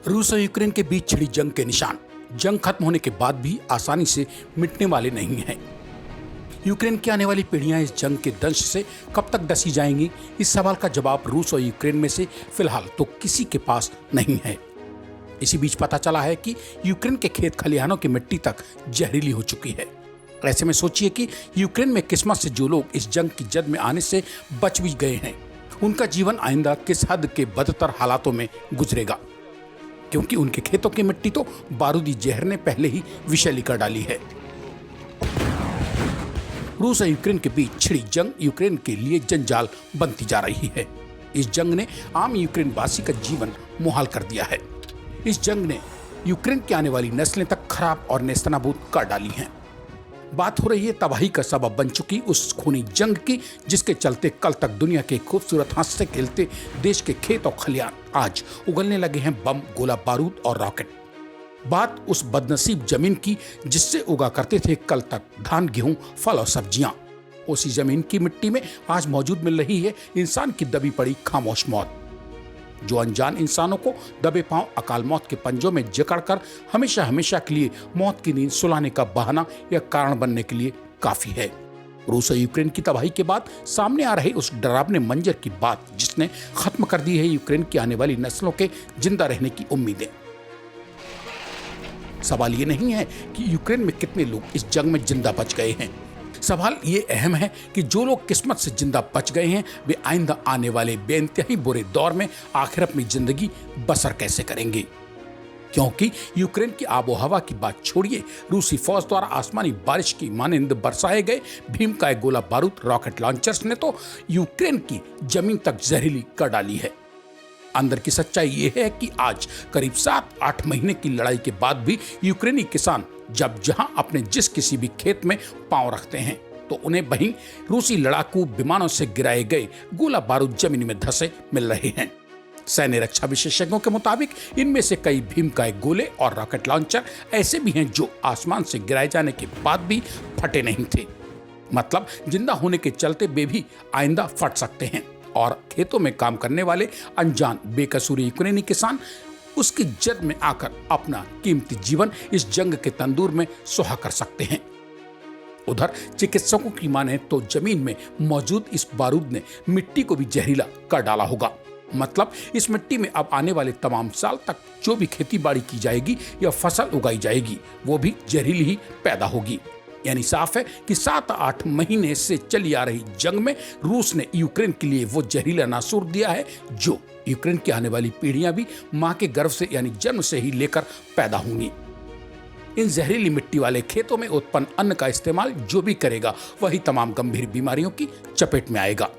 रूस और यूक्रेन के बीच छिड़ी जंग के निशान जंग खत्म होने के बाद भी आसानी से मिटने वाले नहीं हैं। यूक्रेन की आने वाली पीढ़ियां इस जंग के दंश से कब तक डसी जाएंगी, इस सवाल का जवाब रूस और यूक्रेन में से फिलहाल तो किसी के पास नहीं है। इसी बीच पता चला है कि यूक्रेन के खेत खलिहानों की मिट्टी तक जहरीली हो चुकी है। ऐसे में सोचिए कि यूक्रेन में किस्मत से जो लोग इस जंग की जद में आने से बच भी गए हैं, उनका जीवन आइंदा किस हद के बदतर हालातों में गुजरेगा, क्योंकि उनके खेतों की मिट्टी तो बारूदी जहर ने पहले ही विषैली कर डाली है। रूस और यूक्रेन के बीच छिड़ी जंग यूक्रेन के लिए जंजाल बनती जा रही है। इस जंग ने आम यूक्रेन वासी का जीवन मुहाल कर दिया है। इस जंग ने यूक्रेन की आने वाली नस्लें तक खराब और नेस्तनाबूद कर डाली हैं। बात हो रही है तबाही का सबब बन चुकी उस खूनी जंग की, जिसके चलते कल तक दुनिया के खूबसूरत हंसते खेलते देश के खेत और खलिहान आज उगलने लगे हैं बम, गोला बारूद और रॉकेट। बात उस बदनसीब जमीन की जिससे उगा करते थे कल तक धान, गेहूं, फल और सब्जियां। उसी जमीन की मिट्टी में आज मौजूद मिल रही है इंसान की दबी पड़ी खामोश मौत, जो अनजान इंसानों को दबे पांव अकाल मौत के पंजों में जकड़कर हमेशा हमेशा के लिए मौत की नींद सुलाने का बहाना या कारण बनने के लिए काफी है। रूस और यूक्रेन की तबाही के बाद सामने आ रहे उस डरावने मंजर की बात जिसने खत्म कर दी है यूक्रेन की आने वाली नस्लों के जिंदा रहने की उम्मीदें। सवाल ये नहीं है कि यूक्रेन में कितने लोग इस जंग में जिंदा बच गए हैं, सवाल ये अहम है कि जो लोग किस्मत से जिंदा बच गए हैं वे आइंदा आने वाले बेइंतहाई बुरे दौर में आखिर अपनी जिंदगी बसर कैसे करेंगे। क्योंकि यूक्रेन की आबोहवा की बात छोड़िए, रूसी फौज द्वारा आसमानी बारिश की मानिंद बरसाए गए भीमकाय गोला बारूद रॉकेट लॉन्चर्स ने तो यूक्रेन की जमीन तक जहरीली कर डाली है। अंदर की सच्चाई ये है कि आज करीब 7-8 महीने की लड़ाई के बाद भी यूक्रेनी किसान जब जहां अपने जिस किसी भी खेत में पांव रखते हैं तो उन्हें वहीं रूसी लड़ाकू विमानों से गिराए गए गोला बारूद जमीन में धंसे मिल रहे हैं। सैन्य रक्षा विशेषज्ञों के मुताबिक इनमें से कई भीमकाय गोले और रॉकेट लॉन्चर ऐसे भी हैं जो आसमान से गिराए जाने के बाद भी फटे नहीं थे। मतलब जिंदा होने के चलते वे भी आइंदा फट सकते हैं और खेतों में काम करने वाले अनजान बेकसूर यूक्रेनी किसान उसकी जद में आकर अपना कीमती जीवन इस जंग के तंदूर में सुहा कर सकते हैं। उधर चिकित्सकों की माने तो जमीन में मौजूद इस बारूद ने मिट्टी को भी जहरीला कर डाला होगा। मतलब इस मिट्टी में अब आने वाले तमाम साल तक जो भी खेती बाड़ी की जाएगी या फसल उगाई जाएगी वो भी जहरीली ही पैदा होगी। यानी साफ है कि 7-8 महीने से चली आ रही जंग में रूस ने यूक्रेन के लिए वो जहरीला नासूर दिया है जो यूक्रेन की आने वाली पीढ़ियां भी मां के गर्भ से यानी जन्म से ही लेकर पैदा होंगी। इन जहरीली मिट्टी वाले खेतों में उत्पन्न अन्न का इस्तेमाल जो भी करेगा वही तमाम गंभीर बीमारियों की चपेट में आएगा।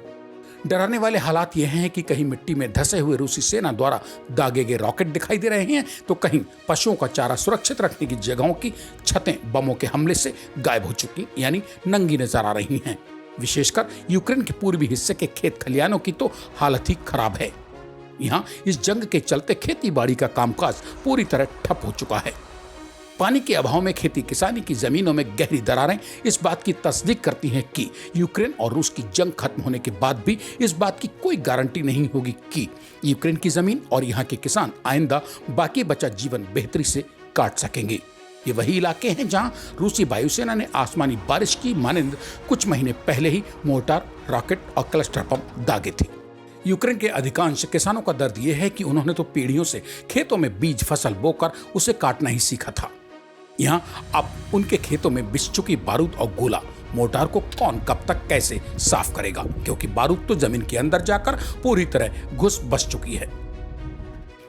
डराने वाले हालात यह हैं कि कहीं मिट्टी में धंसे हुए रूसी सेना द्वारा दागे गए रॉकेट दिखाई दे रहे हैं तो कहीं पशुओं का चारा सुरक्षित रखने की जगहों की छतें बमों के हमले से गायब हो चुकी यानी नंगी नजर आ रही हैं। विशेषकर यूक्रेन के पूर्वी हिस्से के खेत खलिहानों की तो हालत ही खराब है। यहाँ इस जंग के चलते खेती बाड़ी का कामकाज पूरी तरह ठप हो चुका है। पानी के अभाव में खेती किसानी की जमीनों में गहरी दरारें इस बात की तस्दीक करती हैं कि यूक्रेन और रूस की जंग खत्म होने के बाद भी इस बात की कोई गारंटी नहीं होगी कि यूक्रेन की जमीन और यहाँ के किसान आइंदा बाकी बचा जीवन बेहतरी से काट सकेंगे। ये वही इलाके हैं जहाँ रूसी वायुसेना ने आसमानी बारिश की मानिंद कुछ महीने पहले ही मोर्टार, रॉकेट और क्लस्टर बम दागे थे। यूक्रेन के अधिकांश किसानों का दर्द यह है कि उन्होंने तो पीढ़ियों से खेतों में बीज फसल बोकर उसे काटना ही सीखा था। यहाँ अब उनके खेतों में बिछ चुकी बारूद और गोला मोर्टार को कौन कब तक कैसे साफ करेगा, क्योंकि बारूद तो जमीन के अंदर जाकर पूरी तरह घुस बस चुकी है।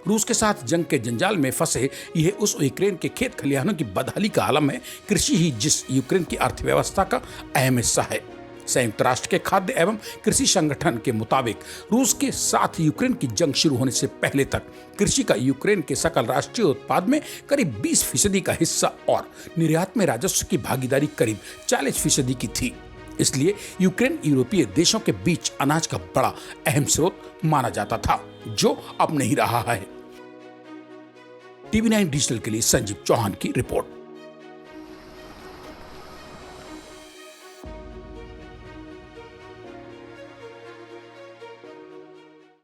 रूस के साथ जंग के जंजाल में फंसे यह उस यूक्रेन के खेत खलिहानों की बदहाली का आलम है। कृषि ही जिस यूक्रेन की अर्थव्यवस्था का अहम हिस्सा है। संयुक्त राष्ट्र के खाद्य एवं कृषि संगठन के मुताबिक रूस के साथ यूक्रेन की जंग शुरू होने से पहले तक कृषि का यूक्रेन के सकल राष्ट्रीय उत्पाद में करीब 20% का हिस्सा और निर्यात में राजस्व की भागीदारी करीब 40% की थी। इसलिए यूक्रेन यूरोपीय देशों के बीच अनाज का बड़ा अहम स्रोत माना जाता था, जो अब नहीं रहा है। TV9 डिजिटल के लिए संजीव चौहान की रिपोर्ट।